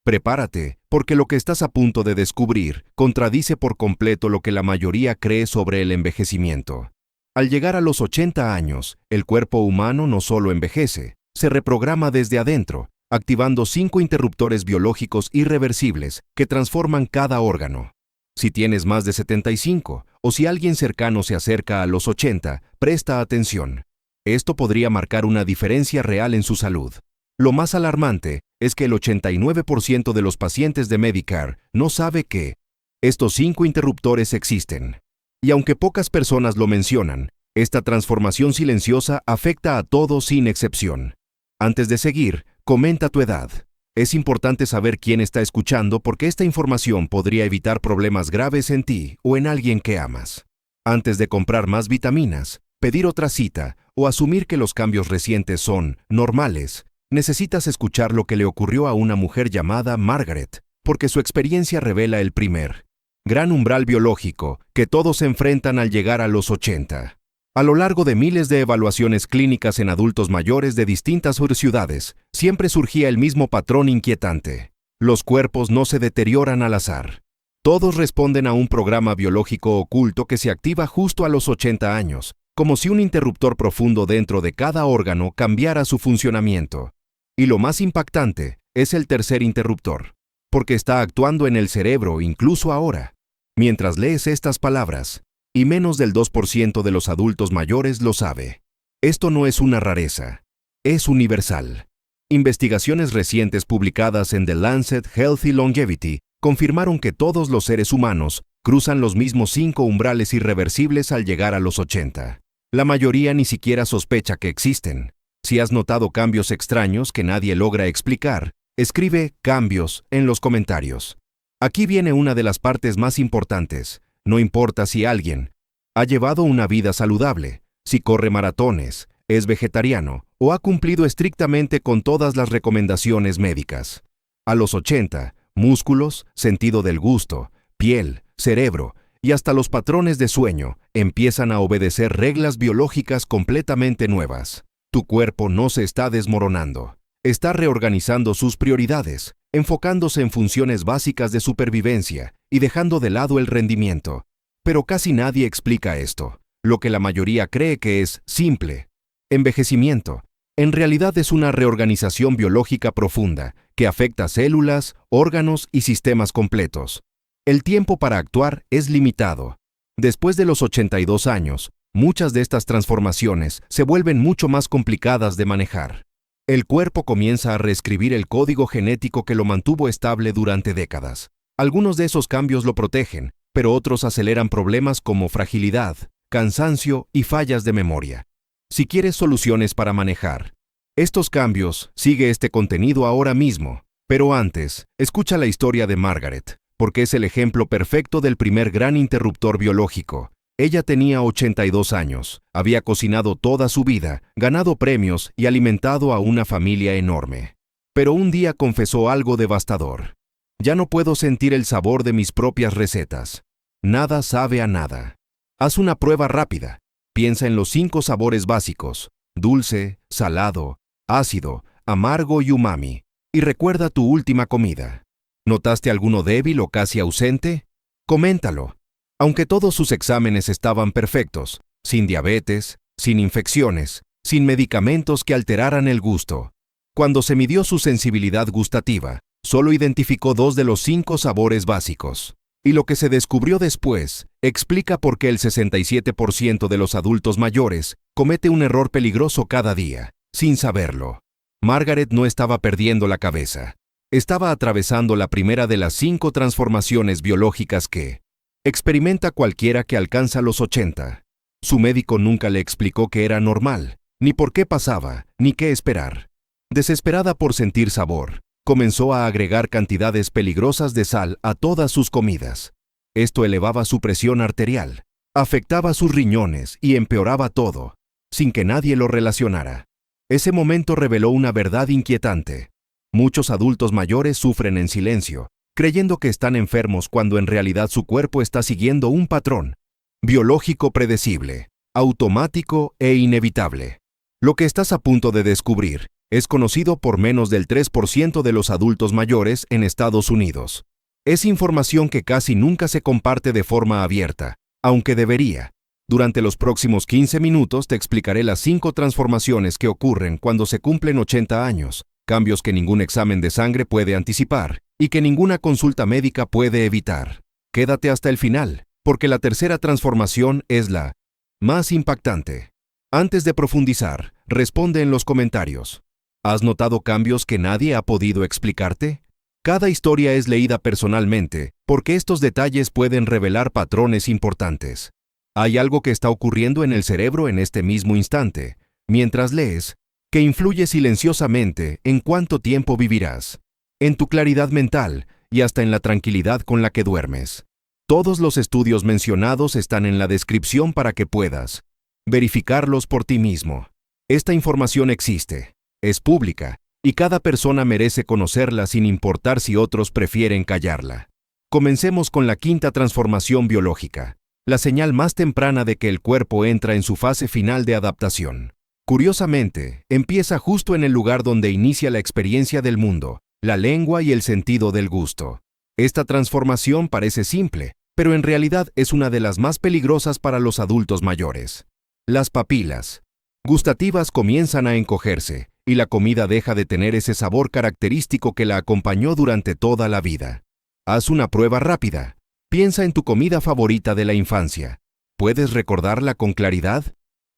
Prepárate, porque lo que estás a punto de descubrir contradice por completo lo que la mayoría cree sobre el envejecimiento. Al llegar a los 80 años, el cuerpo humano no solo envejece, se reprograma desde adentro, activando 5 interruptores biológicos irreversibles que transforman cada órgano. Si tienes más de 75 o si alguien cercano se acerca a los 80, presta atención. Esto podría marcar una diferencia real en su salud. Lo más alarmante es que el 89% de los pacientes de Medicare no sabe que estos 5 interruptores existen. Y aunque pocas personas lo mencionan, esta transformación silenciosa afecta a todos sin excepción. Antes de seguir, comenta tu edad. Es importante saber quién está escuchando porque esta información podría evitar problemas graves en ti o en alguien que amas. Antes de comprar más vitaminas, pedir otra cita o asumir que los cambios recientes son normales, necesitas escuchar lo que le ocurrió a una mujer llamada Margaret, porque su experiencia revela el primer gran umbral biológico que todos enfrentan al llegar a los 80. A lo largo de miles de evaluaciones clínicas en adultos mayores de distintas ciudades, siempre surgía el mismo patrón inquietante. Los cuerpos no se deterioran al azar. Todos responden a un programa biológico oculto que se activa justo a los 80 años, como si un interruptor profundo dentro de cada órgano cambiara su funcionamiento. Y lo más impactante es el tercer interruptor, porque está actuando en el cerebro incluso ahora. Mientras lees estas palabras, y menos del 2% de los adultos mayores lo sabe. Esto no es una rareza, es universal. Investigaciones recientes publicadas en The Lancet Healthy Longevity confirmaron que todos los seres humanos cruzan los mismos 5 umbrales irreversibles al llegar a los 80. La mayoría ni siquiera sospecha que existen. Si has notado cambios extraños que nadie logra explicar, escribe cambios en los comentarios. Aquí viene una de las partes más importantes. No importa si alguien ha llevado una vida saludable, si corre maratones, es vegetariano o ha cumplido estrictamente con todas las recomendaciones médicas. A los 80, músculos, sentido del gusto, piel, cerebro y hasta los patrones de sueño empiezan a obedecer reglas biológicas completamente nuevas. Tu cuerpo no se está desmoronando. Está reorganizando sus prioridades, enfocándose en funciones básicas de supervivencia y dejando de lado el rendimiento. Pero casi nadie explica esto. Lo que la mayoría cree que es simple. Envejecimiento. En realidad es una reorganización biológica profunda que afecta células, órganos y sistemas completos. El tiempo para actuar es limitado. Después de los 82 años, muchas de estas transformaciones se vuelven mucho más complicadas de manejar. El cuerpo comienza a reescribir el código genético que lo mantuvo estable durante décadas. Algunos de esos cambios lo protegen, pero otros aceleran problemas como fragilidad, cansancio y fallas de memoria. Si quieres soluciones para manejar estos cambios, sigue este contenido ahora mismo. Pero antes, escucha la historia de Margaret, porque es el ejemplo perfecto del primer gran interruptor biológico. Ella tenía 82 años, había cocinado toda su vida, ganado premios y alimentado a una familia enorme. Pero un día confesó algo devastador. Ya no puedo sentir el sabor de mis propias recetas. Nada sabe a nada. Haz una prueba rápida. Piensa en los 5 sabores básicos: dulce, salado, ácido, amargo y umami. Y recuerda tu última comida. ¿Notaste alguno débil o casi ausente? Coméntalo. Aunque todos sus exámenes estaban perfectos, sin diabetes, sin infecciones, sin medicamentos que alteraran el gusto. Cuando se midió su sensibilidad gustativa, solo identificó 2 de los 5 sabores básicos. Y lo que se descubrió después explica por qué el 67% de los adultos mayores comete un error peligroso cada día, sin saberlo. Margaret no estaba perdiendo la cabeza. Estaba atravesando la primera de las 5 transformaciones biológicas que experimenta cualquiera que alcanza los 80. Su médico nunca le explicó que era normal, ni por qué pasaba, ni qué esperar. Desesperada por sentir sabor, comenzó a agregar cantidades peligrosas de sal a todas sus comidas. Esto elevaba su presión arterial, afectaba sus riñones y empeoraba todo, sin que nadie lo relacionara. Ese momento reveló una verdad inquietante. Muchos adultos mayores sufren en silencio, creyendo que están enfermos cuando en realidad su cuerpo está siguiendo un patrón biológico predecible, automático e inevitable. Lo que estás a punto de descubrir Es conocido por menos del 3% de los adultos mayores en Estados Unidos. Es información que casi nunca se comparte de forma abierta, aunque debería. Durante los próximos 15 minutos te explicaré las 5 transformaciones que ocurren cuando se cumplen 80 años, cambios que ningún examen de sangre puede anticipar y que ninguna consulta médica puede evitar. Quédate hasta el final, porque la tercera transformación es la más impactante. Antes de profundizar, responde en los comentarios. ¿Has notado cambios que nadie ha podido explicarte? Cada historia es leída personalmente, porque estos detalles pueden revelar patrones importantes. Hay algo que está ocurriendo en el cerebro en este mismo instante, mientras lees, que influye silenciosamente en cuánto tiempo vivirás, en tu claridad mental y hasta en la tranquilidad con la que duermes. Todos los estudios mencionados están en la descripción para que puedas verificarlos por ti mismo. Esta información existe, es pública, y cada persona merece conocerla sin importar si otros prefieren callarla. Comencemos con la quinta transformación biológica, la señal más temprana de que el cuerpo entra en su fase final de adaptación. Curiosamente, empieza justo en el lugar donde inicia la experiencia del mundo, la lengua y el sentido del gusto. Esta transformación parece simple, pero en realidad es una de las más peligrosas para los adultos mayores. Las papilas gustativas comienzan a encogerse, y la comida deja de tener ese sabor característico que la acompañó durante toda la vida. Haz una prueba rápida. Piensa en tu comida favorita de la infancia. ¿Puedes recordarla con claridad?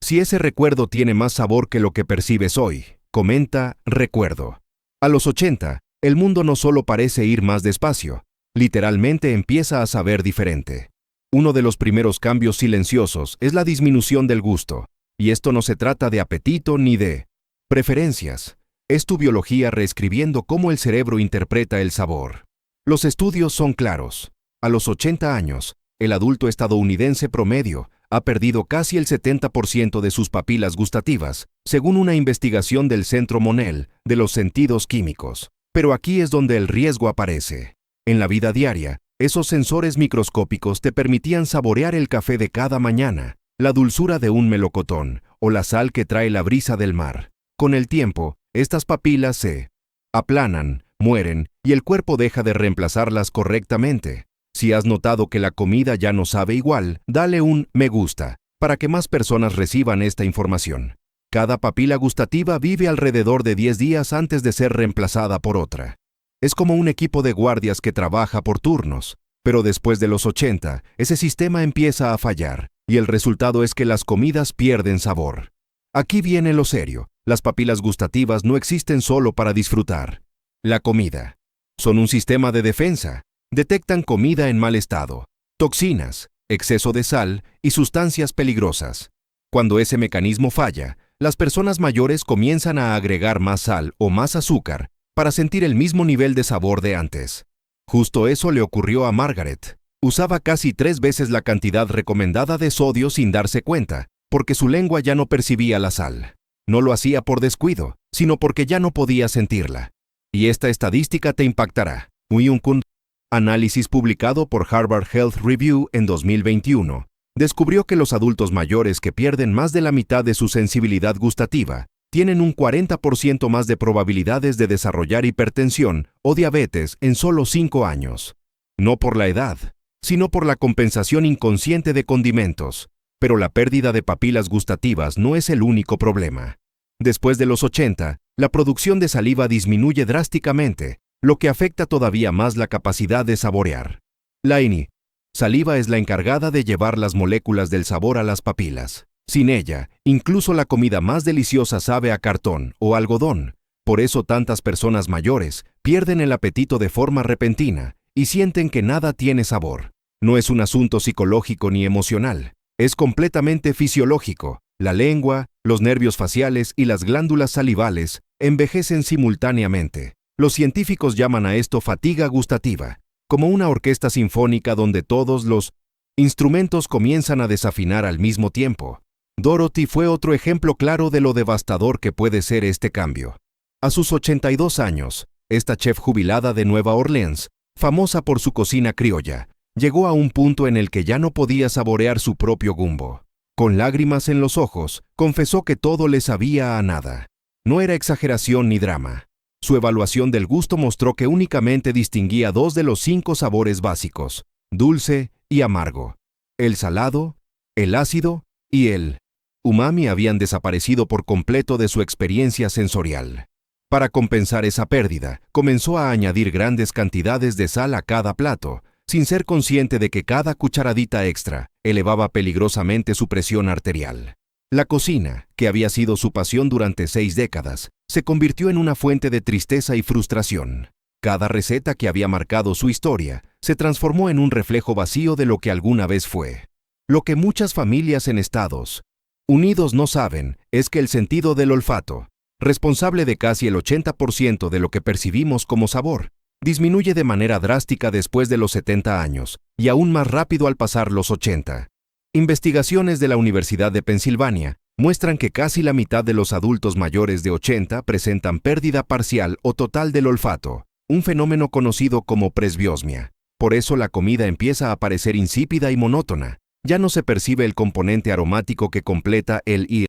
Si ese recuerdo tiene más sabor que lo que percibes hoy, comenta recuerdo. A los 80, el mundo no solo parece ir más despacio, literalmente empieza a saber diferente. Uno de los primeros cambios silenciosos es la disminución del gusto, y esto no se trata de apetito ni de preferencias. Es tu biología reescribiendo cómo el cerebro interpreta el sabor. Los estudios son claros. A los 80 años, el adulto estadounidense promedio ha perdido casi el 70% de sus papilas gustativas, según una investigación del Centro Monell de los Sentidos Químicos. Pero aquí es donde el riesgo aparece. En la vida diaria, esos sensores microscópicos te permitían saborear el café de cada mañana, la dulzura de un melocotón o la sal que trae la brisa del mar. Con el tiempo, estas papilas se aplanan, mueren y el cuerpo deja de reemplazarlas correctamente. Si has notado que la comida ya no sabe igual, dale un me gusta para que más personas reciban esta información. Cada papila gustativa vive alrededor de 10 días antes de ser reemplazada por otra. Es como un equipo de guardias que trabaja por turnos, pero después de los 80, ese sistema empieza a fallar y el resultado es que las comidas pierden sabor. Aquí viene lo serio. Las papilas gustativas no existen solo para disfrutar. La comida. Son un sistema de defensa. Detectan comida en mal estado, toxinas, exceso de sal y sustancias peligrosas. Cuando ese mecanismo falla, las personas mayores comienzan a agregar más sal o más azúcar para sentir el mismo nivel de sabor de antes. Justo eso le ocurrió a Margaret. Usaba casi 3 veces la cantidad recomendada de sodio sin darse cuenta, porque su lengua ya no percibía la sal. No lo hacía por descuido, sino porque ya no podía sentirla. Y esta estadística te impactará. Un análisis publicado por Harvard Health Review en 2021 descubrió que los adultos mayores que pierden más de la mitad de su sensibilidad gustativa tienen un 40% más de probabilidades de desarrollar hipertensión o diabetes en solo 5 años. No por la edad, sino por la compensación inconsciente de condimentos. Pero la pérdida de papilas gustativas no es el único problema. Después de los 80, la producción de saliva disminuye drásticamente, lo que afecta todavía más la capacidad de saborear. La saliva es la encargada de llevar las moléculas del sabor a las papilas. Sin ella, incluso la comida más deliciosa sabe a cartón o algodón. Por eso tantas personas mayores pierden el apetito de forma repentina y sienten que nada tiene sabor. No es un asunto psicológico ni emocional, es completamente fisiológico. La lengua, los nervios faciales y las glándulas salivales envejecen simultáneamente. Los científicos llaman a esto fatiga gustativa, como una orquesta sinfónica donde todos los instrumentos comienzan a desafinar al mismo tiempo. Dorothy fue otro ejemplo claro de lo devastador que puede ser este cambio. A sus 82 años, esta chef jubilada de Nueva Orleans, famosa por su cocina criolla, llegó a un punto en el que ya no podía saborear su propio gumbo. Con lágrimas en los ojos, confesó que todo le sabía a nada. No era exageración ni drama. Su evaluación del gusto mostró que únicamente distinguía 2 de los 5 sabores básicos, dulce y amargo. El salado, el ácido y el umami habían desaparecido por completo de su experiencia sensorial. Para compensar esa pérdida, comenzó a añadir grandes cantidades de sal a cada plato, sin ser consciente de que cada cucharadita extra elevaba peligrosamente su presión arterial. La cocina, que había sido su pasión durante 6 décadas, se convirtió en una fuente de tristeza y frustración. Cada receta que había marcado su historia se transformó en un reflejo vacío de lo que alguna vez fue. Lo que muchas familias en Estados Unidos no saben es que el sentido del olfato, responsable de casi el 80% de lo que percibimos como sabor, disminuye de manera drástica después de los 70 años y aún más rápido al pasar los 80. Investigaciones de la Universidad de Pensilvania muestran que casi la mitad de los adultos mayores de 80 presentan pérdida parcial o total del olfato, un fenómeno conocido como presbiosmia. Por eso la comida empieza a parecer insípida y monótona. Ya no se percibe el componente aromático que completa el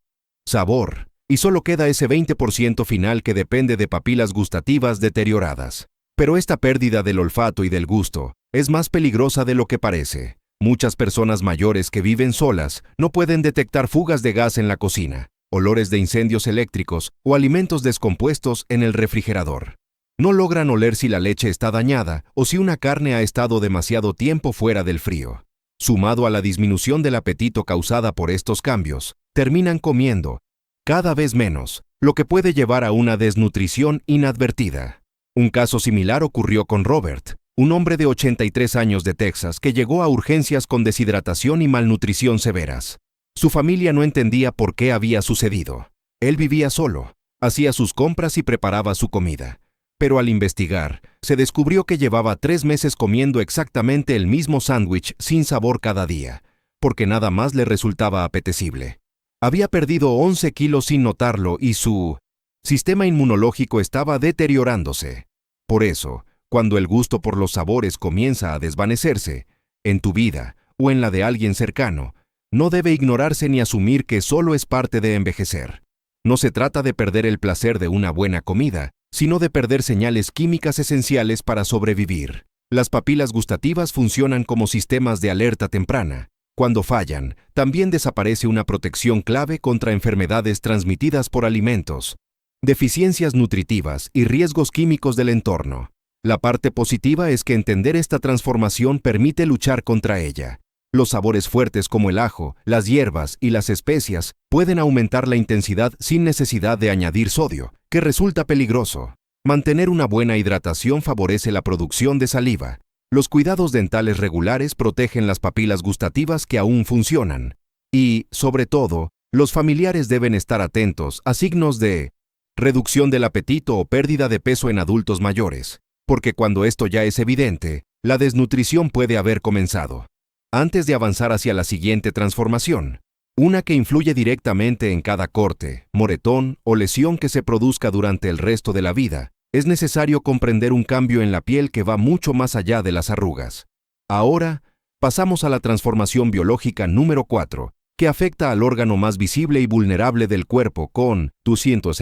sabor, y solo queda ese 20% final que depende de papilas gustativas deterioradas. Pero esta pérdida del olfato y del gusto es más peligrosa de lo que parece. Muchas personas mayores que viven solas no pueden detectar fugas de gas en la cocina, olores de incendios eléctricos o alimentos descompuestos en el refrigerador. No logran oler si la leche está dañada o si una carne ha estado demasiado tiempo fuera del frío. Sumado a la disminución del apetito causada por estos cambios, terminan comiendo cada vez menos, lo que puede llevar a una desnutrición inadvertida. Un caso similar ocurrió con Robert, un hombre de 83 años de Texas que llegó a urgencias con deshidratación y malnutrición severas. Su familia no entendía por qué había sucedido. Él vivía solo, hacía sus compras y preparaba su comida. Pero al investigar, se descubrió que llevaba 3 meses comiendo exactamente el mismo sándwich sin sabor cada día, porque nada más le resultaba apetecible. Había perdido 11 kilos sin notarlo y su sistema inmunológico estaba deteriorándose. Por eso, cuando el gusto por los sabores comienza a desvanecerse, en tu vida o en la de alguien cercano, no debe ignorarse ni asumir que solo es parte de envejecer. No se trata de perder el placer de una buena comida, sino de perder señales químicas esenciales para sobrevivir. Las papilas gustativas funcionan como sistemas de alerta temprana. Cuando fallan, también desaparece una protección clave contra enfermedades transmitidas por alimentos, deficiencias nutritivas y riesgos químicos del entorno. La parte positiva es que entender esta transformación permite luchar contra ella. Los sabores fuertes como el ajo, las hierbas y las especias pueden aumentar la intensidad sin necesidad de añadir sodio, que resulta peligroso. Mantener una buena hidratación favorece la producción de saliva. Los cuidados dentales regulares protegen las papilas gustativas que aún funcionan. Y, sobre todo, los familiares deben estar atentos a signos de reducción del apetito o pérdida de peso en adultos mayores, porque cuando esto ya es evidente, la desnutrición puede haber comenzado. Antes de avanzar hacia la siguiente transformación, una que influye directamente en cada corte, moretón o lesión que se produzca durante el resto de la vida, es necesario comprender un cambio en la piel que va mucho más allá de las arrugas. Ahora, pasamos a la transformación biológica número 4, que afecta al órgano más visible y vulnerable del cuerpo con 200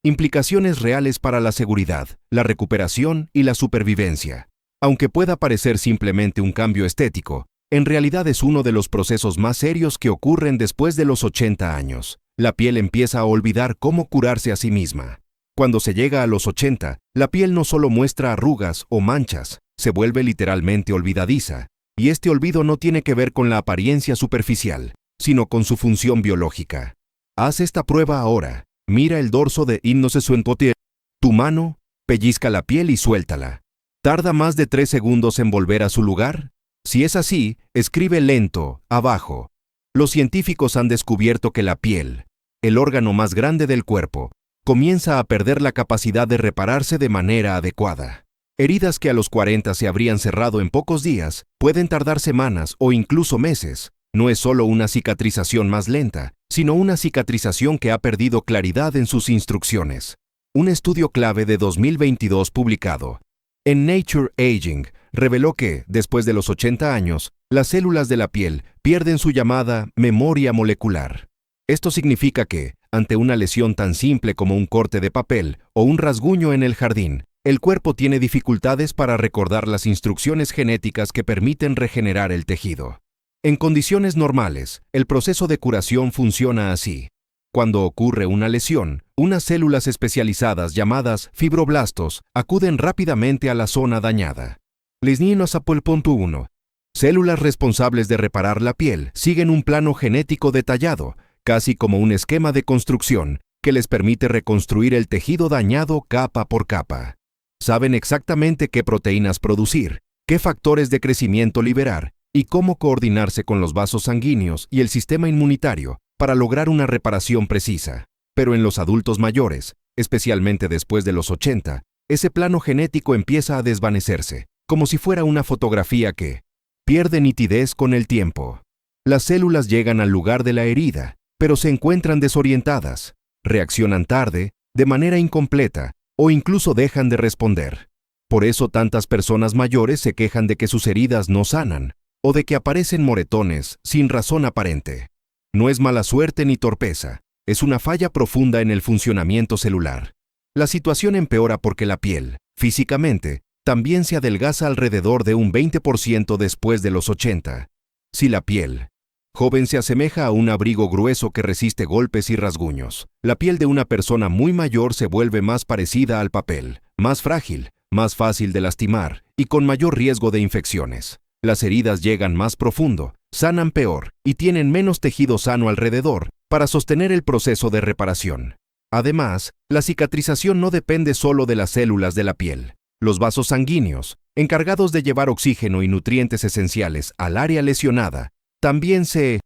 implicaciones reales para la seguridad, la recuperación y la supervivencia. Aunque pueda parecer simplemente un cambio estético, en realidad es uno de los procesos más serios que ocurren después de los 80 años. La piel empieza a olvidar cómo curarse a sí misma. Cuando se llega a los 80, la piel no solo muestra arrugas o manchas, se vuelve literalmente olvidadiza. Y este olvido no tiene que ver con la apariencia superficial, sino con su función biológica. Haz esta prueba ahora. Mira el dorso de Innocesuentotie. Tu mano, pellizca la piel y suéltala. ¿Tarda más de 3 segundos en volver a su lugar? Si es así, escribe lento, abajo. Los científicos han descubierto que la piel, el órgano más grande del cuerpo, comienza a perder la capacidad de repararse de manera adecuada. Heridas que a los 40 se habrían cerrado en pocos días, pueden tardar semanas o incluso meses. No es solo una cicatrización más lenta, sino una cicatrización que ha perdido claridad en sus instrucciones. Un estudio clave de 2022 publicado en Nature Aging reveló que, después de los 80 años, las células de la piel pierden su llamada memoria molecular. Esto significa que, ante una lesión tan simple como un corte de papel o un rasguño en el jardín, el cuerpo tiene dificultades para recordar las instrucciones genéticas que permiten regenerar el tejido. En condiciones normales, el proceso de curación funciona así. Cuando ocurre una lesión, unas células especializadas llamadas fibroblastos acuden rápidamente a la zona dañada. Lisninosapol.1. Células responsables de reparar la piel siguen un plano genético detallado, casi como un esquema de construcción, que les permite reconstruir el tejido dañado capa por capa. Saben exactamente qué proteínas producir, qué factores de crecimiento liberar y cómo coordinarse con los vasos sanguíneos y el sistema inmunitario para lograr una reparación precisa. Pero en los adultos mayores, especialmente después de los 80, ese plano genético empieza a desvanecerse, como si fuera una fotografía que pierde nitidez con el tiempo. Las células llegan al lugar de la herida, pero se encuentran desorientadas, reaccionan tarde, de manera incompleta, o incluso dejan de responder. Por eso tantas personas mayores se quejan de que sus heridas no sanan, o de que aparecen moretones sin razón aparente. No es mala suerte ni torpeza, es una falla profunda en el funcionamiento celular. La situación empeora porque la piel, físicamente, también se adelgaza alrededor de un 20% después de los 80. Si la piel joven se asemeja a un abrigo grueso que resiste golpes y rasguños, la piel de una persona muy mayor se vuelve más parecida al papel, más frágil, más fácil de lastimar y con mayor riesgo de infecciones. Las heridas llegan más profundo, sanan peor y tienen menos tejido sano alrededor para sostener el proceso de reparación. Además, la cicatrización no depende solo de las células de la piel. Los vasos sanguíneos, encargados de llevar oxígeno y nutrientes esenciales al área lesionada, también se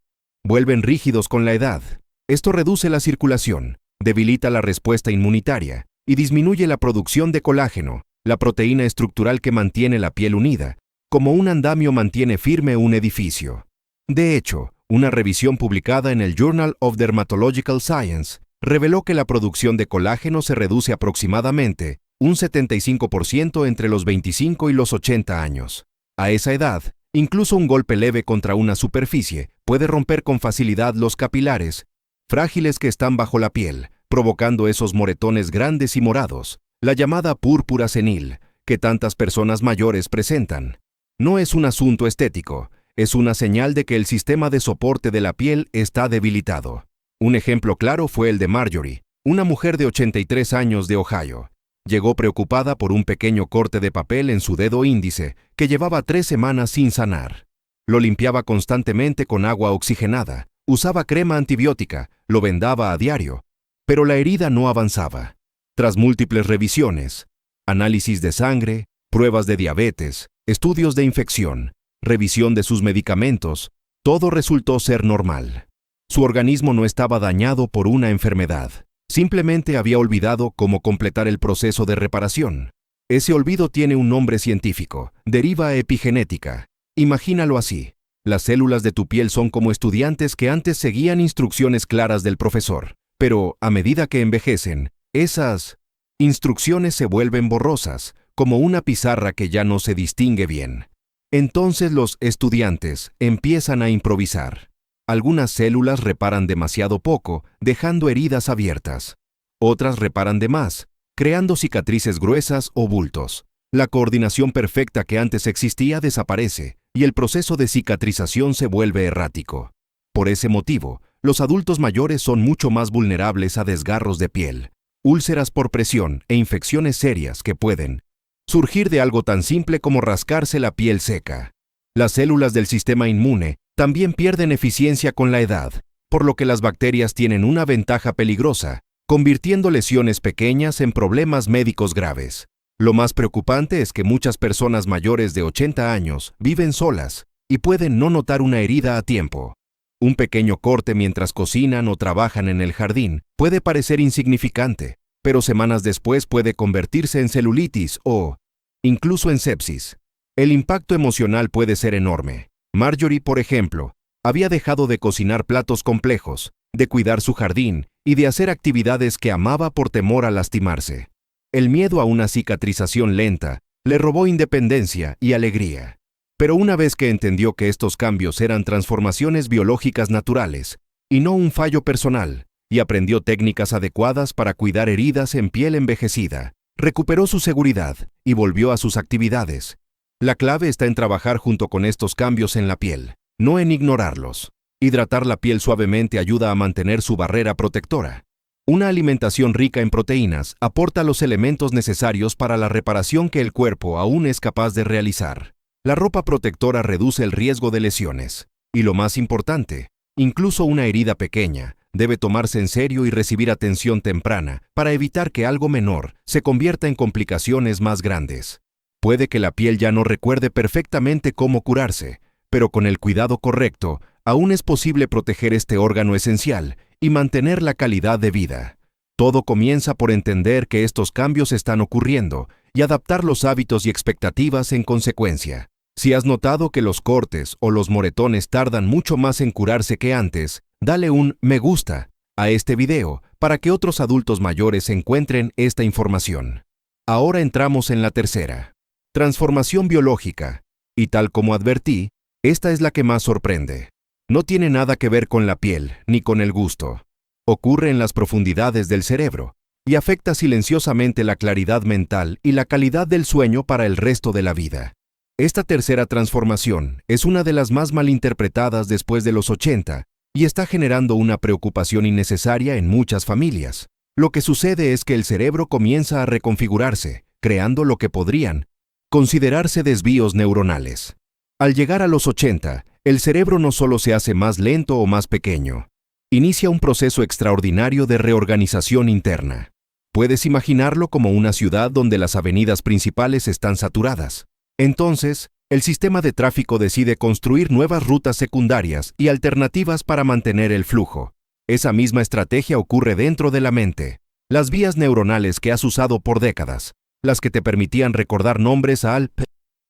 vuelven rígidos con la edad. Esto reduce la circulación, debilita la respuesta inmunitaria y disminuye la producción de colágeno, la proteína estructural que mantiene la piel unida, como un andamio mantiene firme un edificio. De hecho, una revisión publicada en el Journal of Dermatological Science reveló que la producción de colágeno se reduce aproximadamente un 75% entre los 25 y los 80 años. A esa edad, incluso un golpe leve contra una superficie puede romper con facilidad los capilares frágiles que están bajo la piel, provocando esos moretones grandes y morados, la llamada púrpura senil, que tantas personas mayores presentan. No es un asunto estético, es una señal de que el sistema de soporte de la piel está debilitado. Un ejemplo claro fue el de Marjorie, una mujer de 83 años de Ohio. Llegó preocupada por un pequeño corte de papel en su dedo índice que llevaba 3 semanas sin sanar. Lo limpiaba constantemente con agua oxigenada, usaba crema antibiótica, lo vendaba a diario, pero la herida no avanzaba. Tras múltiples revisiones, análisis de sangre, pruebas de diabetes, estudios de infección, revisión de sus medicamentos, todo resultó ser normal. Su organismo no estaba dañado por una enfermedad. Simplemente había olvidado cómo completar el proceso de reparación. Ese olvido tiene un nombre científico, deriva epigenética. Imagínalo así. Las células de tu piel son como estudiantes que antes seguían instrucciones claras del profesor, pero a medida que envejecen, esas instrucciones se vuelven borrosas, como una pizarra que ya no se distingue bien. Entonces los estudiantes empiezan a improvisar. Algunas células reparan demasiado poco, dejando heridas abiertas. Otras reparan de más, creando cicatrices gruesas o bultos. La coordinación perfecta que antes existía desaparece y el proceso de cicatrización se vuelve errático. Por ese motivo, los adultos mayores son mucho más vulnerables a desgarros de piel, úlceras por presión e infecciones serias que pueden surgir de algo tan simple como rascarse la piel seca. Las células del sistema inmune también pierden eficiencia con la edad, por lo que las bacterias tienen una ventaja peligrosa, convirtiendo lesiones pequeñas en problemas médicos graves. Lo más preocupante es que muchas personas mayores de 80 años viven solas y pueden no notar una herida a tiempo. Un pequeño corte mientras cocinan o trabajan en el jardín puede parecer insignificante, pero semanas después puede convertirse en celulitis o incluso en sepsis. El impacto emocional puede ser enorme. Marjorie, por ejemplo, había dejado de cocinar platos complejos, de cuidar su jardín y de hacer actividades que amaba por temor a lastimarse. El miedo a una cicatrización lenta le robó independencia y alegría. Pero una vez que entendió que estos cambios eran transformaciones biológicas naturales y no un fallo personal, y aprendió técnicas adecuadas para cuidar heridas en piel envejecida. Recuperó su seguridad y volvió a sus actividades. La clave está en trabajar junto con estos cambios en la piel, no en ignorarlos. Hidratar la piel suavemente ayuda a mantener su barrera protectora. Una alimentación rica en proteínas aporta los elementos necesarios para la reparación que el cuerpo aún es capaz de realizar. La ropa protectora reduce el riesgo de lesiones. Y lo más importante, incluso una herida pequeña debe tomarse en serio y recibir atención temprana para evitar que algo menor se convierta en complicaciones más grandes. Puede que la piel ya no recuerde perfectamente cómo curarse, pero con el cuidado correcto, aún es posible proteger este órgano esencial y mantener la calidad de vida. Todo comienza por entender que estos cambios están ocurriendo y adaptar los hábitos y expectativas en consecuencia. Si has notado que los cortes o los moretones tardan mucho más en curarse que antes, dale un me gusta a este video para que otros adultos mayores encuentren esta información. Ahora entramos en la tercera. Transformación biológica. Y tal como advertí, esta es la que más sorprende. No tiene nada que ver con la piel ni con el gusto. Ocurre en las profundidades del cerebro y afecta silenciosamente la claridad mental y la calidad del sueño para el resto de la vida. Esta tercera transformación es una de las más malinterpretadas después de los 80 y está generando una preocupación innecesaria en muchas familias. Lo que sucede es que el cerebro comienza a reconfigurarse, creando lo que podrían considerarse desvíos neuronales. Al llegar a los 80, el cerebro no solo se hace más lento o más pequeño, inicia un proceso extraordinario de reorganización interna. Puedes imaginarlo como una ciudad donde las avenidas principales están saturadas. Entonces, el sistema de tráfico decide construir nuevas rutas secundarias y alternativas para mantener el flujo. Esa misma estrategia ocurre dentro de la mente. Las vías neuronales que has usado por décadas, las que te permitían recordar nombres al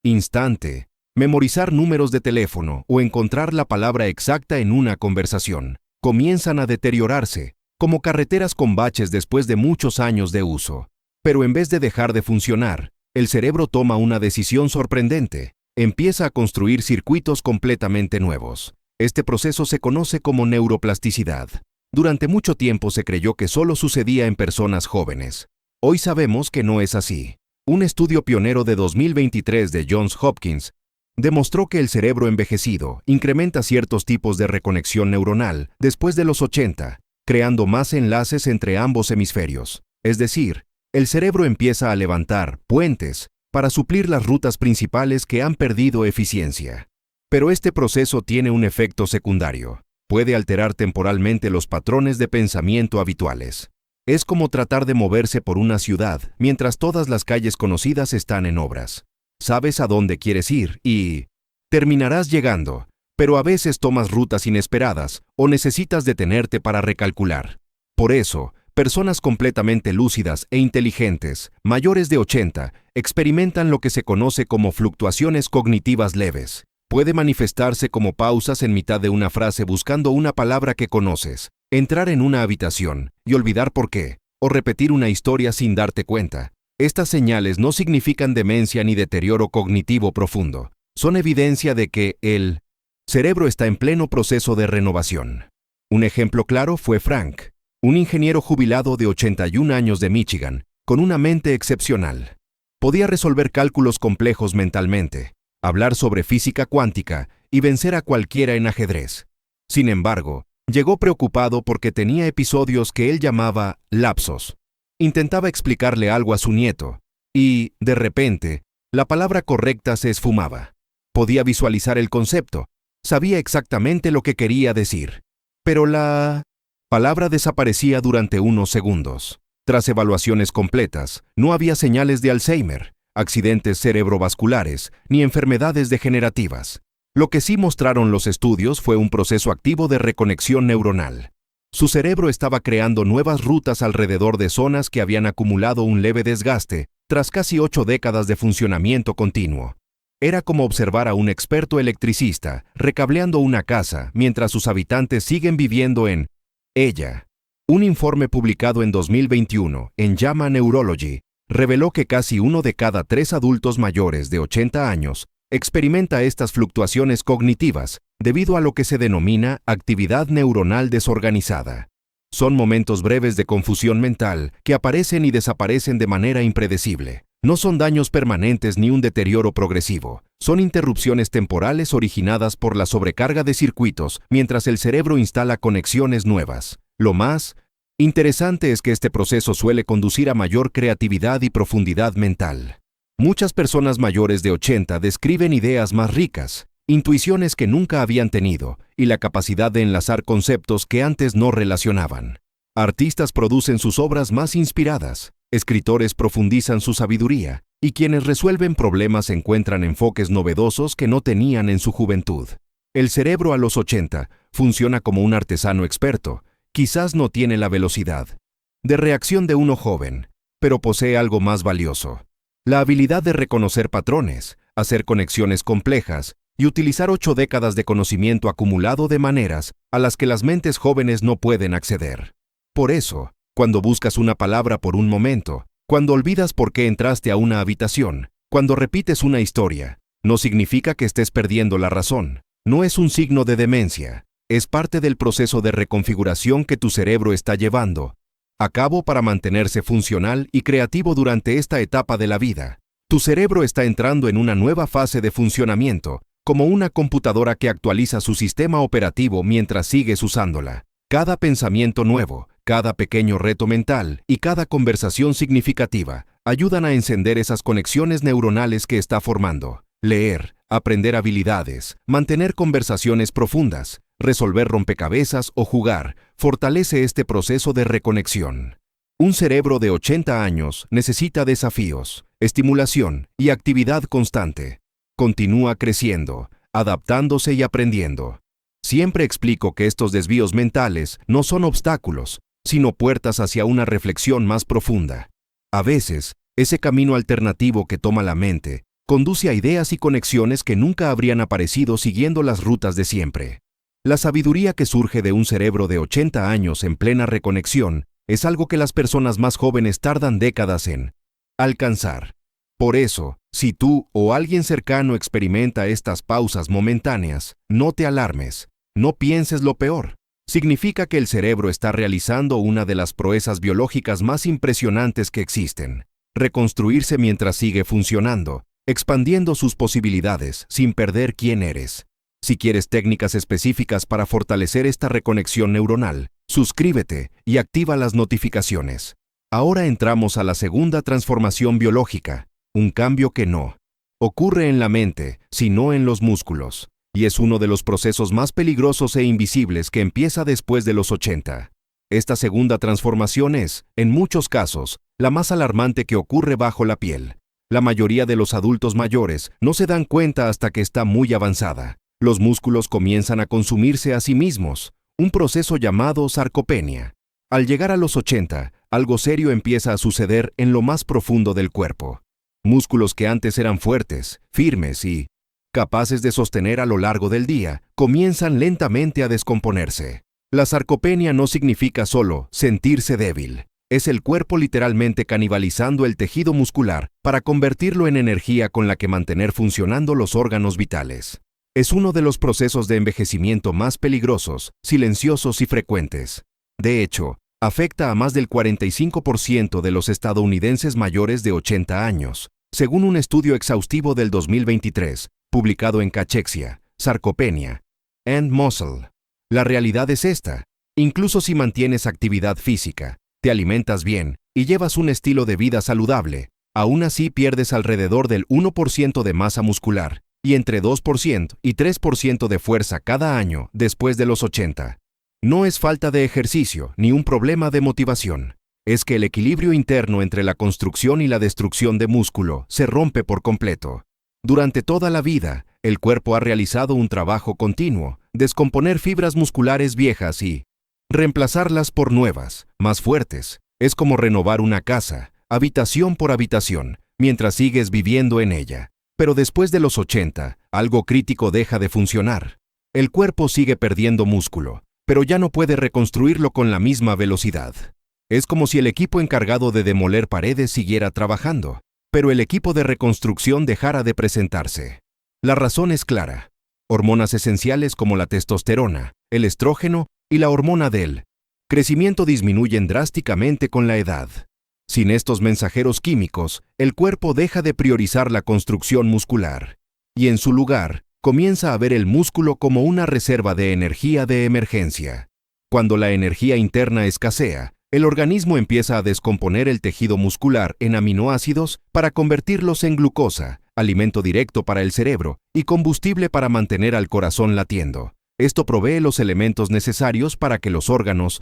instante, memorizar números de teléfono o encontrar la palabra exacta en una conversación, comienzan a deteriorarse, como carreteras con baches después de muchos años de uso. Pero en vez de dejar de funcionar, el cerebro toma una decisión sorprendente. Empieza a construir circuitos completamente nuevos. Este proceso se conoce como neuroplasticidad. Durante mucho tiempo se creyó que solo sucedía en personas jóvenes. Hoy sabemos que no es así. Un estudio pionero de 2023 de Johns Hopkins demostró que el cerebro envejecido incrementa ciertos tipos de reconexión neuronal después de los 80, creando más enlaces entre ambos hemisferios. Es decir, el cerebro empieza a levantar puentes para suplir las rutas principales que han perdido eficiencia. Pero este proceso tiene un efecto secundario. Puede alterar temporalmente los patrones de pensamiento habituales. Es como tratar de moverse por una ciudad mientras todas las calles conocidas están en obras. Sabes a dónde quieres ir y terminarás llegando, pero a veces tomas rutas inesperadas o necesitas detenerte para recalcular. Por eso, personas completamente lúcidas e inteligentes, mayores de 80, experimentan lo que se conoce como fluctuaciones cognitivas leves. Puede manifestarse como pausas en mitad de una frase buscando una palabra que conoces, entrar en una habitación y olvidar por qué, o repetir una historia sin darte cuenta. Estas señales no significan demencia ni deterioro cognitivo profundo. Son evidencia de que el cerebro está en pleno proceso de renovación. Un ejemplo claro fue Frank, un ingeniero jubilado de 81 años de Michigan, con una mente excepcional. Podía resolver cálculos complejos mentalmente, hablar sobre física cuántica y vencer a cualquiera en ajedrez. Sin embargo, llegó preocupado porque tenía episodios que él llamaba lapsos. Intentaba explicarle algo a su nieto, y, de repente, la palabra correcta se esfumaba. Podía visualizar el concepto, sabía exactamente lo que quería decir, pero la palabra desaparecía durante unos segundos. Tras evaluaciones completas, no había señales de Alzheimer, accidentes cerebrovasculares, ni enfermedades degenerativas. Lo que sí mostraron los estudios fue un proceso activo de reconexión neuronal. Su cerebro estaba creando nuevas rutas alrededor de zonas que habían acumulado un leve desgaste tras casi 8 décadas de funcionamiento continuo. Era como observar a un experto electricista recableando una casa mientras sus habitantes siguen viviendo en ella. Un informe publicado en 2021 en JAMA Neurology reveló que casi 1 de cada 3 adultos mayores de 80 años experimenta estas fluctuaciones cognitivas debido a lo que se denomina actividad neuronal desorganizada. Son momentos breves de confusión mental que aparecen y desaparecen de manera impredecible. No son daños permanentes ni un deterioro progresivo. Son interrupciones temporales originadas por la sobrecarga de circuitos mientras el cerebro instala conexiones nuevas. Lo más interesante es que este proceso suele conducir a mayor creatividad y profundidad mental. Muchas personas mayores de 80 describen ideas más ricas, intuiciones que nunca habían tenido y la capacidad de enlazar conceptos que antes no relacionaban. Artistas producen sus obras más inspiradas, escritores profundizan su sabiduría y quienes resuelven problemas encuentran enfoques novedosos que no tenían en su juventud. El cerebro a los 80 funciona como un artesano experto, quizás no tiene la velocidad de reacción de uno joven, pero posee algo más valioso: la habilidad de reconocer patrones, hacer conexiones complejas y utilizar 8 décadas de conocimiento acumulado de maneras a las que las mentes jóvenes no pueden acceder. Por eso, cuando buscas una palabra por un momento, cuando olvidas por qué entraste a una habitación, cuando repites una historia, no significa que estés perdiendo la razón. No es un signo de demencia, es parte del proceso de reconfiguración que tu cerebro está llevando a cabo para mantenerse funcional y creativo durante esta etapa de la vida. Tu cerebro está entrando en una nueva fase de funcionamiento, como una computadora que actualiza su sistema operativo mientras sigues usándola. Cada pensamiento nuevo, cada pequeño reto mental y cada conversación significativa ayudan a encender esas conexiones neuronales que está formando. Leer, aprender habilidades, mantener conversaciones profundas, resolver rompecabezas o jugar fortalece este proceso de reconexión. Un cerebro de 80 años necesita desafíos, estimulación y actividad constante. Continúa creciendo, adaptándose y aprendiendo. Siempre explico que estos desvíos mentales no son obstáculos, sino puertas hacia una reflexión más profunda. A veces, ese camino alternativo que toma la mente conduce a ideas y conexiones que nunca habrían aparecido siguiendo las rutas de siempre. La sabiduría que surge de un cerebro de 80 años en plena reconexión es algo que las personas más jóvenes tardan décadas en alcanzar. Por eso, si tú o alguien cercano experimenta estas pausas momentáneas, no te alarmes, no pienses lo peor. Significa que el cerebro está realizando una de las proezas biológicas más impresionantes que existen: reconstruirse mientras sigue funcionando, expandiendo sus posibilidades sin perder quién eres. Si quieres técnicas específicas para fortalecer esta reconexión neuronal, suscríbete y activa las notificaciones. Ahora entramos a la segunda transformación biológica, un cambio que no ocurre en la mente, sino en los músculos, y es uno de los procesos más peligrosos e invisibles que empieza después de los 80. Esta segunda transformación es, en muchos casos, la más alarmante que ocurre bajo la piel. La mayoría de los adultos mayores no se dan cuenta hasta que está muy avanzada. Los músculos comienzan a consumirse a sí mismos, un proceso llamado sarcopenia. Al llegar a los 80, algo serio empieza a suceder en lo más profundo del cuerpo. Músculos que antes eran fuertes, firmes y capaces de sostener a lo largo del día, comienzan lentamente a descomponerse. La sarcopenia no significa solo sentirse débil. Es el cuerpo literalmente canibalizando el tejido muscular para convertirlo en energía con la que mantener funcionando los órganos vitales. Es uno de los procesos de envejecimiento más peligrosos, silenciosos y frecuentes. De hecho, afecta a más del 45% de los estadounidenses mayores de 80 años, según un estudio exhaustivo del 2023, publicado en Cachexia, Sarcopenia and Muscle. La realidad es esta: incluso si mantienes actividad física, te alimentas bien y llevas un estilo de vida saludable, aún así pierdes alrededor del 1% de masa muscular y entre 2% y 3% de fuerza cada año después de los 80. No es falta de ejercicio ni un problema de motivación. Es que el equilibrio interno entre la construcción y la destrucción de músculo se rompe por completo. Durante toda la vida, el cuerpo ha realizado un trabajo continuo: descomponer fibras musculares viejas y reemplazarlas por nuevas, más fuertes. Es como renovar una casa, habitación por habitación, mientras sigues viviendo en ella. Pero después de los 80, algo crítico deja de funcionar. El cuerpo sigue perdiendo músculo, pero ya no puede reconstruirlo con la misma velocidad. Es como si el equipo encargado de demoler paredes siguiera trabajando, pero el equipo de reconstrucción dejara de presentarse. La razón es clara: hormonas esenciales como la testosterona, el estrógeno y la hormona del crecimiento disminuyen drásticamente con la edad. Sin estos mensajeros químicos, el cuerpo deja de priorizar la construcción muscular, y en su lugar, comienza a ver el músculo como una reserva de energía de emergencia. Cuando la energía interna escasea, el organismo empieza a descomponer el tejido muscular en aminoácidos para convertirlos en glucosa, alimento directo para el cerebro y combustible para mantener al corazón latiendo. Esto provee los elementos necesarios para que los órganos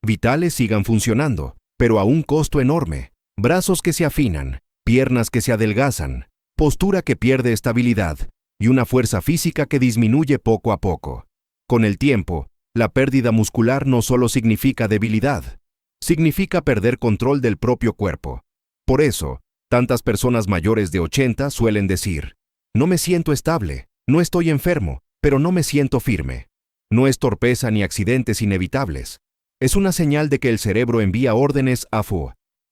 vitales sigan funcionando, pero a un costo enorme. Brazos que se afinan, piernas que se adelgazan, postura que pierde estabilidad y una fuerza física que disminuye poco a poco. Con el tiempo, la pérdida muscular no solo significa debilidad, significa perder control del propio cuerpo. Por eso, tantas personas mayores de 80 suelen decir, no me siento estable, no estoy enfermo, pero no me siento firme. No es torpeza ni accidentes inevitables. Es una señal de que el cerebro envía órdenes a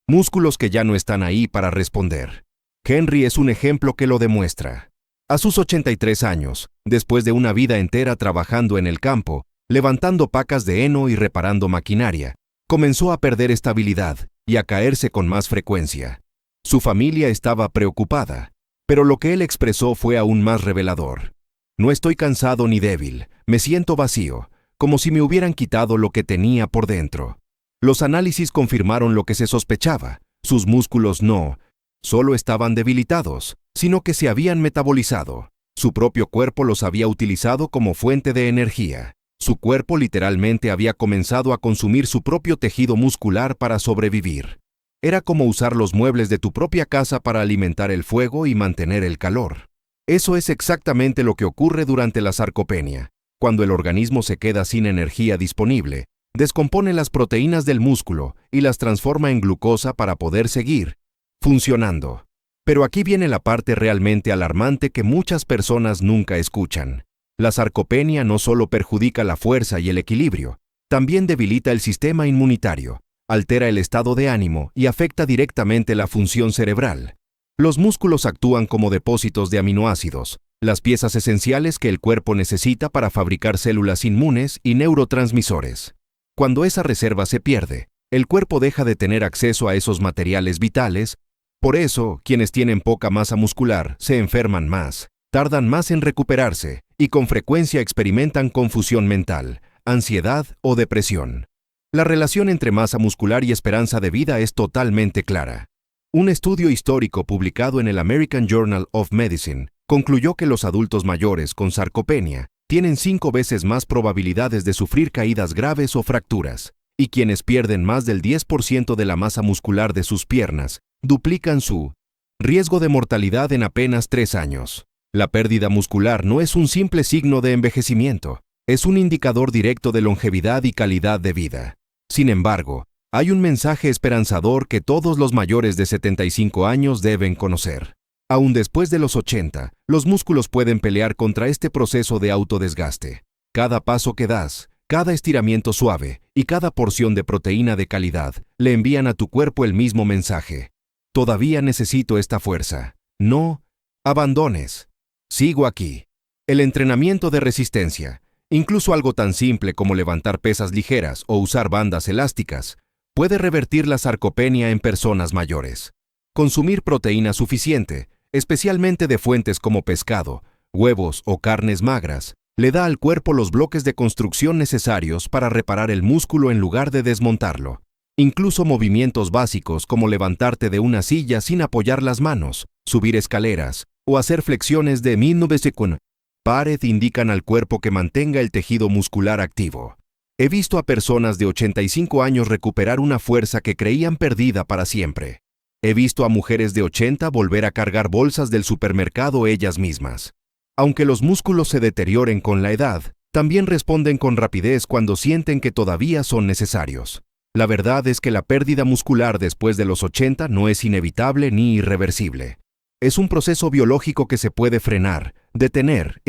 músculos que ya no están ahí para responder. Henry es un ejemplo que lo demuestra. A sus 83 años, después de una vida entera trabajando en el campo, levantando pacas de heno y reparando maquinaria, comenzó a perder estabilidad y a caerse con más frecuencia. Su familia estaba preocupada, pero lo que él expresó fue aún más revelador. No estoy cansado ni débil, me siento vacío, como si me hubieran quitado lo que tenía por dentro. Los análisis confirmaron lo que se sospechaba. Sus músculos no solo estaban debilitados, sino que se habían metabolizado. Su propio cuerpo los había utilizado como fuente de energía. Su cuerpo literalmente había comenzado a consumir su propio tejido muscular para sobrevivir. Era como usar los muebles de tu propia casa para alimentar el fuego y mantener el calor. Eso es exactamente lo que ocurre durante la sarcopenia. Cuando el organismo se queda sin energía disponible, descompone las proteínas del músculo y las transforma en glucosa para poder seguir funcionando. Pero aquí viene la parte realmente alarmante que muchas personas nunca escuchan. La sarcopenia no solo perjudica la fuerza y el equilibrio, también debilita el sistema inmunitario, altera el estado de ánimo y afecta directamente la función cerebral. Los músculos actúan como depósitos de aminoácidos, las piezas esenciales que el cuerpo necesita para fabricar células inmunes y neurotransmisores. Cuando esa reserva se pierde, el cuerpo deja de tener acceso a esos materiales vitales. Por eso, quienes tienen poca masa muscular se enferman más, tardan más en recuperarse y con frecuencia experimentan confusión mental, ansiedad o depresión. La relación entre masa muscular y esperanza de vida es totalmente clara. Un estudio histórico publicado en el American Journal of Medicine concluyó que los adultos mayores con sarcopenia tienen 5 veces más probabilidades de sufrir caídas graves o fracturas, y quienes pierden más del 10% de la masa muscular de sus piernas duplican su riesgo de mortalidad en apenas 3 años. La pérdida muscular no es un simple signo de envejecimiento, es un indicador directo de longevidad y calidad de vida. Sin embargo, hay un mensaje esperanzador que todos los mayores de 75 años deben conocer. Aún después de los 80, los músculos pueden pelear contra este proceso de autodesgaste. Cada paso que das, cada estiramiento suave y cada porción de proteína de calidad le envían a tu cuerpo el mismo mensaje. Todavía necesito esta fuerza. No abandones. Sigo aquí. El entrenamiento de resistencia, incluso algo tan simple como levantar pesas ligeras o usar bandas elásticas, puede revertir la sarcopenia en personas mayores. Consumir proteína suficiente, especialmente de fuentes como pescado, huevos o carnes magras, le da al cuerpo los bloques de construcción necesarios para reparar el músculo en lugar de desmontarlo. Incluso movimientos básicos como levantarte de una silla sin apoyar las manos, subir escaleras o hacer flexiones de 19 con pared indican al cuerpo que mantenga el tejido muscular activo. He visto a personas de 85 años recuperar una fuerza que creían perdida para siempre. He visto a mujeres de 80 volver a cargar bolsas del supermercado ellas mismas. Aunque los músculos se deterioren con la edad, también responden con rapidez cuando sienten que todavía son necesarios. La verdad es que la pérdida muscular después de los 80 no es inevitable ni irreversible. Es un proceso biológico que se puede frenar, detener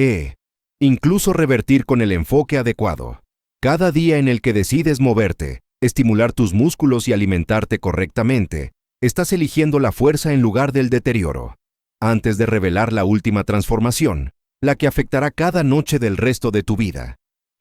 incluso revertir con el enfoque adecuado. Cada día en el que decides moverte, estimular tus músculos y alimentarte correctamente, estás eligiendo la fuerza en lugar del deterioro. Antes de revelar la última transformación, la que afectará cada noche del resto de tu vida,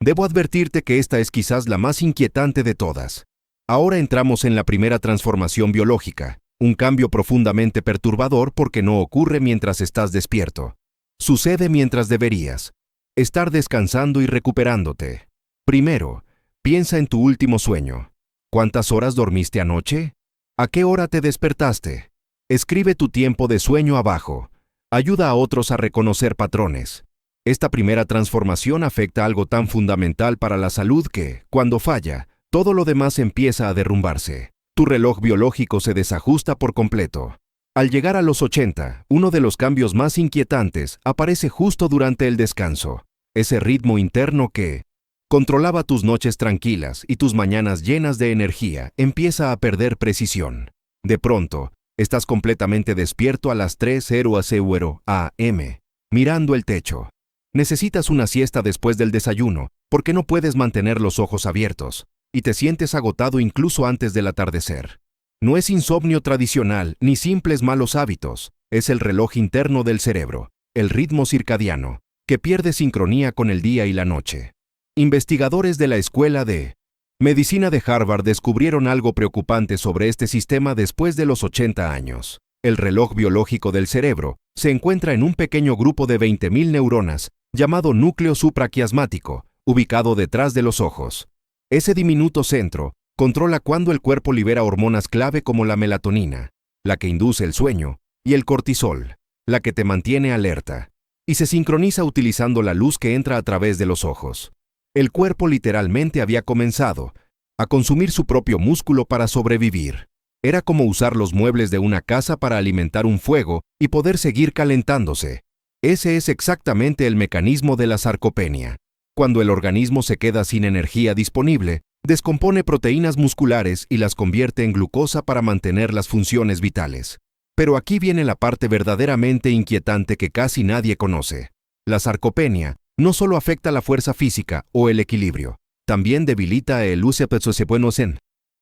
Debo advertirte que esta es quizás la más inquietante de todas. Ahora entramos en la primera transformación biológica, un cambio profundamente perturbador porque no ocurre mientras estás despierto. Sucede mientras deberías estar descansando y recuperándote. Primero, piensa en tu último sueño. ¿Cuántas horas dormiste anoche? ¿A qué hora te despertaste? Escribe tu tiempo de sueño abajo. Ayuda a otros a reconocer patrones. Esta primera transformación afecta algo tan fundamental para la salud que, cuando falla, todo lo demás empieza a derrumbarse. Tu reloj biológico se desajusta por completo. Al llegar a los 80, uno de los cambios más inquietantes aparece justo durante el descanso. Ese ritmo interno que controlaba tus noches tranquilas y tus mañanas llenas de energía empieza a perder precisión. De pronto, estás completamente despierto a las 3:00 a.m., mirando el techo. Necesitas una siesta después del desayuno porque no puedes mantener los ojos abiertos y te sientes agotado incluso antes del atardecer. No es insomnio tradicional ni simples malos hábitos, es el reloj interno del cerebro, el ritmo circadiano, que pierde sincronía con el día y la noche. Investigadores de la Escuela de Medicina de Harvard descubrieron algo preocupante sobre este sistema después de los 80 años. El reloj biológico del cerebro se encuentra en un pequeño grupo de 20.000 neuronas llamado núcleo supraquiasmático, ubicado detrás de los ojos. Ese diminuto centro controla cuándo el cuerpo libera hormonas clave como la melatonina, la que induce el sueño, y el cortisol, la que te mantiene alerta, y se sincroniza utilizando la luz que entra a través de los ojos. El cuerpo literalmente había comenzado a consumir su propio músculo para sobrevivir. Era como usar los muebles de una casa para alimentar un fuego y poder seguir calentándose. Ese es exactamente el mecanismo de la sarcopenia. Cuando el organismo se queda sin energía disponible, descompone proteínas musculares y las convierte en glucosa para mantener las funciones vitales. Pero aquí viene la parte verdaderamente inquietante que casi nadie conoce. La sarcopenia no solo afecta la fuerza física o el equilibrio, también debilita el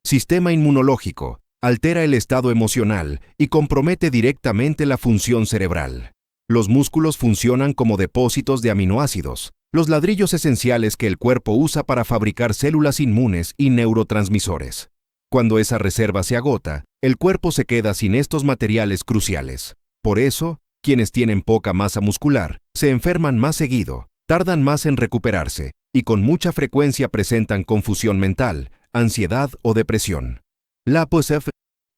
sistema inmunológico, altera el estado emocional y compromete directamente la función cerebral. Los músculos funcionan como depósitos de aminoácidos, los ladrillos esenciales que el cuerpo usa para fabricar células inmunes y neurotransmisores. Cuando esa reserva se agota, el cuerpo se queda sin estos materiales cruciales. Por eso, quienes tienen poca masa muscular se enferman más seguido, tardan más en recuperarse y con mucha frecuencia presentan confusión mental, ansiedad o depresión. La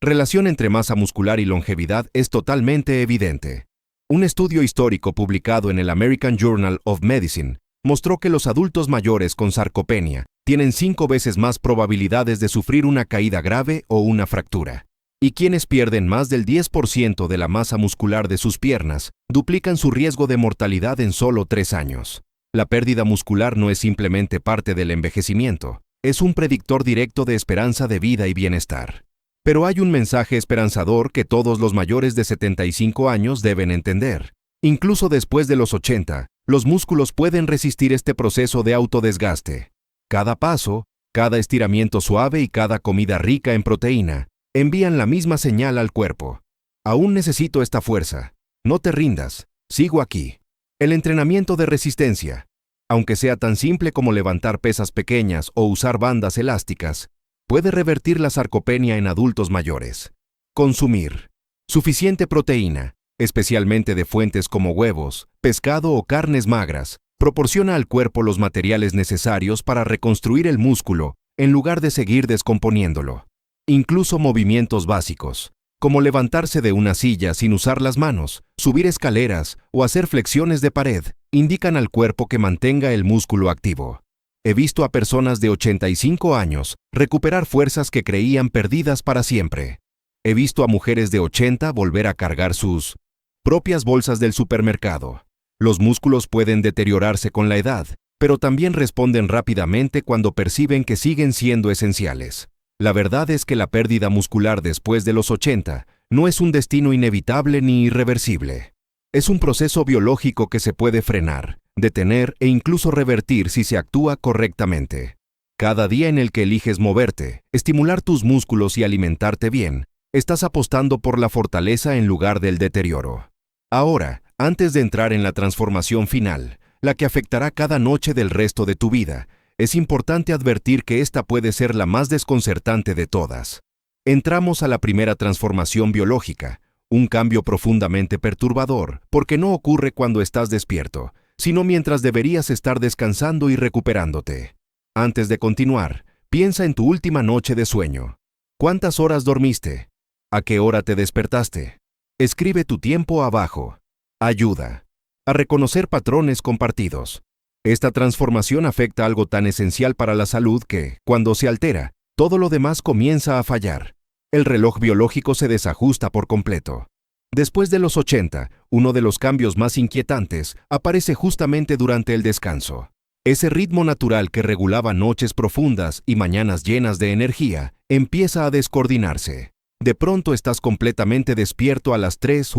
relación entre masa muscular y longevidad es totalmente evidente. Un estudio histórico publicado en el American Journal of Medicine mostró que los adultos mayores con sarcopenia tienen 5 veces más probabilidades de sufrir una caída grave o una fractura. Y quienes pierden más del 10% de la masa muscular de sus piernas duplican su riesgo de mortalidad en solo 3 años. La pérdida muscular no es simplemente parte del envejecimiento, es un predictor directo de esperanza de vida y bienestar. Pero hay un mensaje esperanzador que todos los mayores de 75 años deben entender. Incluso después de los 80, los músculos pueden resistir este proceso de autodesgaste. Cada paso, cada estiramiento suave y cada comida rica en proteína envían la misma señal al cuerpo. Aún necesito esta fuerza. No te rindas. Sigo aquí. El entrenamiento de resistencia, aunque sea tan simple como levantar pesas pequeñas o usar bandas elásticas, puede revertir la sarcopenia en adultos mayores. Consumir suficiente proteína, especialmente de fuentes como huevos, pescado o carnes magras, proporciona al cuerpo los materiales necesarios para reconstruir el músculo en lugar de seguir descomponiéndolo. Incluso movimientos básicos, como levantarse de una silla sin usar las manos, subir escaleras o hacer flexiones de pared, indican al cuerpo que mantenga el músculo activo. He visto a personas de 85 años recuperar fuerzas que creían perdidas para siempre. He visto a mujeres de 80 volver a cargar sus propias bolsas del supermercado. Los músculos pueden deteriorarse con la edad, pero también responden rápidamente cuando perciben que siguen siendo esenciales. La verdad es que la pérdida muscular después de los 80 no es un destino inevitable ni irreversible. Es un proceso biológico que se puede frenar, detener e incluso revertir si se actúa correctamente. Cada día en el que eliges moverte, estimular tus músculos y alimentarte bien, estás apostando por la fortaleza en lugar del deterioro. Ahora, antes de entrar en la transformación final, la que afectará cada noche del resto de tu vida. Es importante advertir que esta puede ser la más desconcertante de todas. Entramos a la primera transformación biológica, un cambio profundamente perturbador, porque no ocurre cuando estás despierto, sino mientras deberías estar descansando y recuperándote. Antes de continuar, piensa en tu última noche de sueño. ¿Cuántas horas dormiste? ¿A qué hora te despertaste? Escribe tu tiempo abajo. Ayuda a reconocer patrones compartidos. Esta transformación afecta algo tan esencial para la salud que, cuando se altera, todo lo demás comienza a fallar. El reloj biológico se desajusta por completo. Después de los 80, uno de los cambios más inquietantes aparece justamente durante el descanso. Ese ritmo natural que regulaba noches profundas y mañanas llenas de energía empieza a descoordinarse. De pronto estás completamente despierto a las 3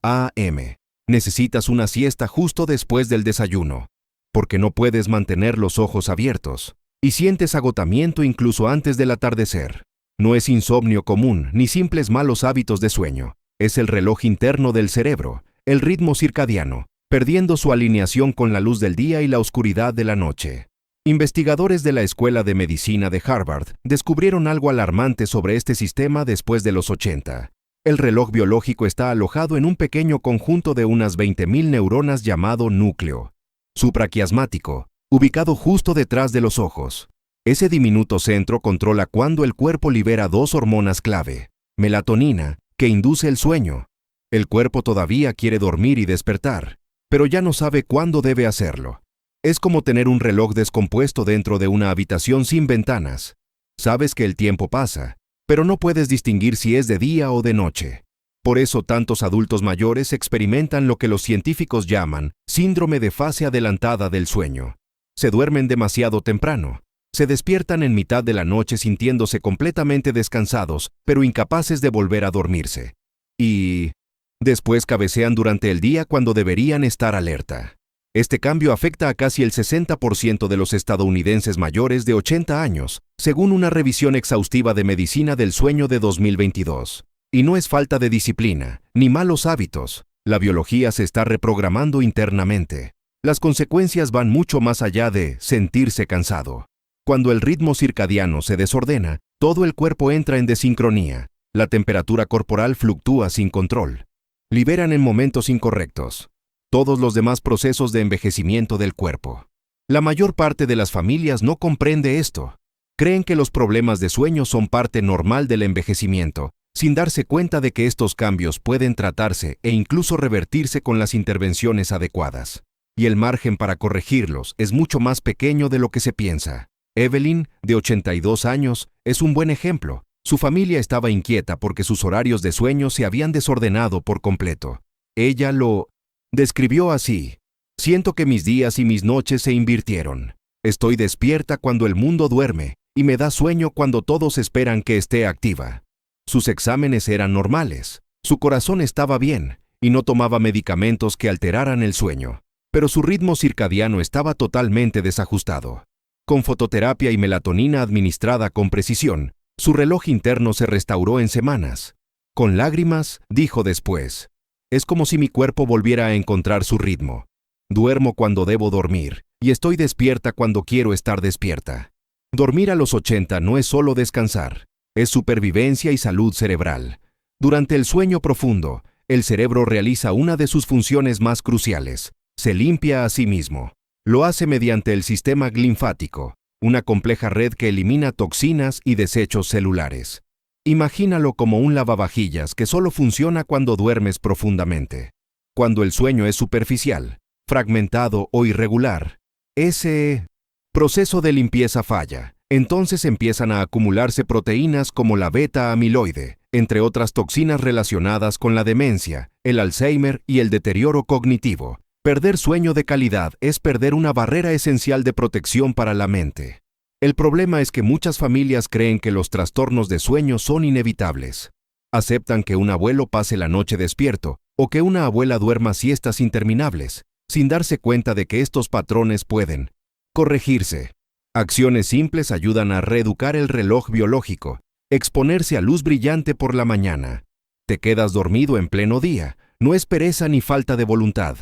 a.m. Necesitas una siesta justo después del desayuno, porque no puedes mantener los ojos abiertos, y sientes agotamiento incluso antes del atardecer. No es insomnio común ni simples malos hábitos de sueño, es el reloj interno del cerebro, el ritmo circadiano, perdiendo su alineación con la luz del día y la oscuridad de la noche. Investigadores de la Escuela de Medicina de Harvard descubrieron algo alarmante sobre este sistema después de los 80. El reloj biológico está alojado en un pequeño conjunto de unas 20.000 neuronas llamado núcleo supraquiasmático, ubicado justo detrás de los ojos. Ese diminuto centro controla cuándo el cuerpo libera dos hormonas clave, melatonina, que induce el sueño. El cuerpo todavía quiere dormir y despertar, pero ya no sabe cuándo debe hacerlo. Es como tener un reloj descompuesto dentro de una habitación sin ventanas. Sabes que el tiempo pasa, pero no puedes distinguir si es de día o de noche. Por eso tantos adultos mayores experimentan lo que los científicos llaman síndrome de fase adelantada del sueño. Se duermen demasiado temprano, se despiertan en mitad de la noche sintiéndose completamente descansados, pero incapaces de volver a dormirse. Y después cabecean durante el día cuando deberían estar alerta. Este cambio afecta a casi el 60% de los estadounidenses mayores de 80 años, según una revisión exhaustiva de medicina del sueño de 2022. Y no es falta de disciplina, ni malos hábitos. La biología se está reprogramando internamente. Las consecuencias van mucho más allá de sentirse cansado. Cuando el ritmo circadiano se desordena, todo el cuerpo entra en desincronía. La temperatura corporal fluctúa sin control. Liberan en momentos incorrectos todos los demás procesos de envejecimiento del cuerpo. La mayor parte de las familias no comprende esto. Creen que los problemas de sueño son parte normal del envejecimiento, sin darse cuenta de que estos cambios pueden tratarse e incluso revertirse con las intervenciones adecuadas. Y el margen para corregirlos es mucho más pequeño de lo que se piensa. Evelyn, de 82 años, es un buen ejemplo. Su familia estaba inquieta porque sus horarios de sueño se habían desordenado por completo. Ella lo describió así: siento que mis días y mis noches se invirtieron. Estoy despierta cuando el mundo duerme y me da sueño cuando todos esperan que esté activa. Sus exámenes eran normales, su corazón estaba bien y no tomaba medicamentos que alteraran el sueño, pero su ritmo circadiano estaba totalmente desajustado. Con fototerapia y melatonina administrada con precisión, su reloj interno se restauró en semanas. Con lágrimas, dijo después: es como si mi cuerpo volviera a encontrar su ritmo. Duermo cuando debo dormir y estoy despierta cuando quiero estar despierta. Dormir a los 80 no es solo descansar, es supervivencia y salud cerebral. Durante el sueño profundo, el cerebro realiza una de sus funciones más cruciales: se limpia a sí mismo. Lo hace mediante el sistema linfático, una compleja red que elimina toxinas y desechos celulares. Imagínalo como un lavavajillas que solo funciona cuando duermes profundamente. Cuando el sueño es superficial, fragmentado o irregular, ese proceso de limpieza falla. Entonces empiezan a acumularse proteínas como la beta-amiloide, entre otras toxinas relacionadas con la demencia, el Alzheimer y el deterioro cognitivo. Perder sueño de calidad es perder una barrera esencial de protección para la mente. El problema es que muchas familias creen que los trastornos de sueño son inevitables. Aceptan que un abuelo pase la noche despierto o que una abuela duerma siestas interminables, sin darse cuenta de que estos patrones pueden corregirse. Acciones simples ayudan a reeducar el reloj biológico. Exponerse a luz brillante por la mañana. Te quedas dormido en pleno día. No es pereza ni falta de voluntad.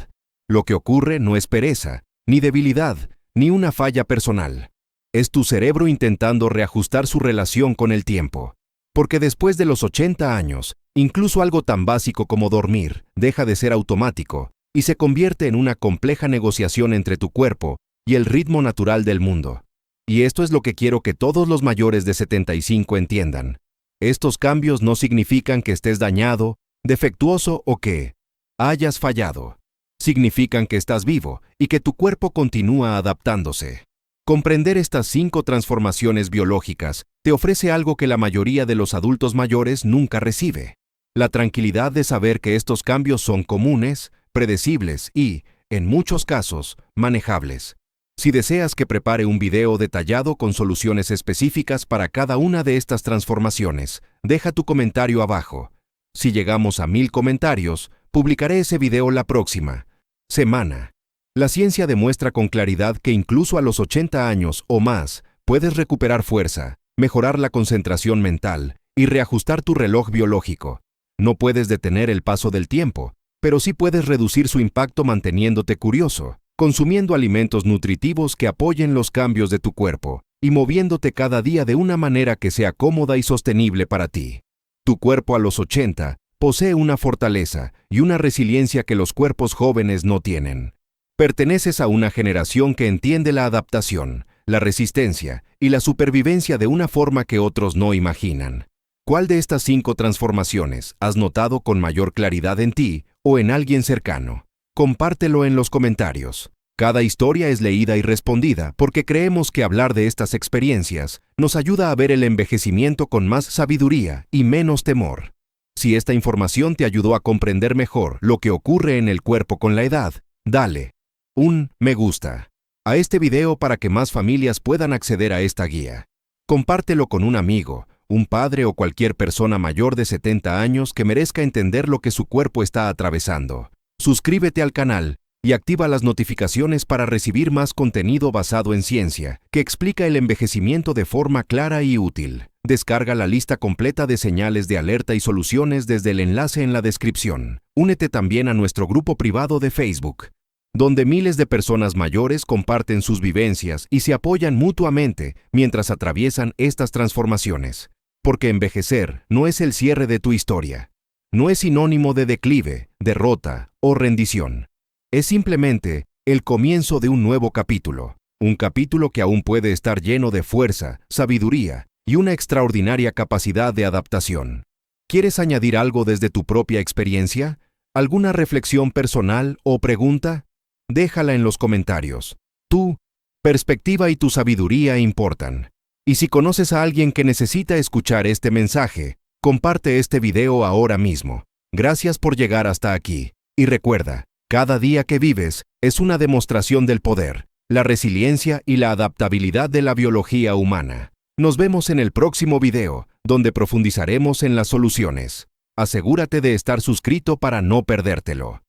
Lo que ocurre no es pereza, ni debilidad, ni una falla personal. Es tu cerebro intentando reajustar su relación con el tiempo. Porque después de los 80 años, incluso algo tan básico como dormir deja de ser automático y se convierte en una compleja negociación entre tu cuerpo y el ritmo natural del mundo. Y esto es lo que quiero que todos los mayores de 75 entiendan. Estos cambios no significan que estés dañado, defectuoso o que hayas fallado. Significan que estás vivo y que tu cuerpo continúa adaptándose. Comprender estas 5 transformaciones biológicas te ofrece algo que la mayoría de los adultos mayores nunca recibe: la tranquilidad de saber que estos cambios son comunes, predecibles y, en muchos casos, manejables. Si deseas que prepare un video detallado con soluciones específicas para cada una de estas transformaciones, deja tu comentario abajo. Si llegamos a 1000 comentarios, publicaré ese video la próxima semana. La ciencia demuestra con claridad que incluso a los 80 años o más, puedes recuperar fuerza, mejorar la concentración mental y reajustar tu reloj biológico. No puedes detener el paso del tiempo, pero sí puedes reducir su impacto manteniéndote curioso, consumiendo alimentos nutritivos que apoyen los cambios de tu cuerpo y moviéndote cada día de una manera que sea cómoda y sostenible para ti. Tu cuerpo a los 80 posee una fortaleza y una resiliencia que los cuerpos jóvenes no tienen. Perteneces a una generación que entiende la adaptación, la resistencia y la supervivencia de una forma que otros no imaginan. ¿Cuál de estas 5 transformaciones has notado con mayor claridad en ti o en alguien cercano? Compártelo en los comentarios. Cada historia es leída y respondida porque creemos que hablar de estas experiencias nos ayuda a ver el envejecimiento con más sabiduría y menos temor. Si esta información te ayudó a comprender mejor lo que ocurre en el cuerpo con la edad, dale un me gusta a este video para que más familias puedan acceder a esta guía. Compártelo con un amigo, un padre o cualquier persona mayor de 70 años que merezca entender lo que su cuerpo está atravesando. Suscríbete al canal y activa las notificaciones para recibir más contenido basado en ciencia, que explica el envejecimiento de forma clara y útil. Descarga la lista completa de señales de alerta y soluciones desde el enlace en la descripción. Únete también a nuestro grupo privado de Facebook, donde miles de personas mayores comparten sus vivencias y se apoyan mutuamente mientras atraviesan estas transformaciones. Porque envejecer no es el cierre de tu historia. No es sinónimo de declive, derrota o rendición. Es simplemente el comienzo de un nuevo capítulo. Un capítulo que aún puede estar lleno de fuerza, sabiduría y una extraordinaria capacidad de adaptación. ¿Quieres añadir algo desde tu propia experiencia? ¿Alguna reflexión personal o pregunta? Déjala en los comentarios. Tu perspectiva y tu sabiduría importan. Y si conoces a alguien que necesita escuchar este mensaje, comparte este video ahora mismo. Gracias por llegar hasta aquí. Y recuerda, cada día que vives es una demostración del poder, la resiliencia y la adaptabilidad de la biología humana. Nos vemos en el próximo video, donde profundizaremos en las soluciones. Asegúrate de estar suscrito para no perdértelo.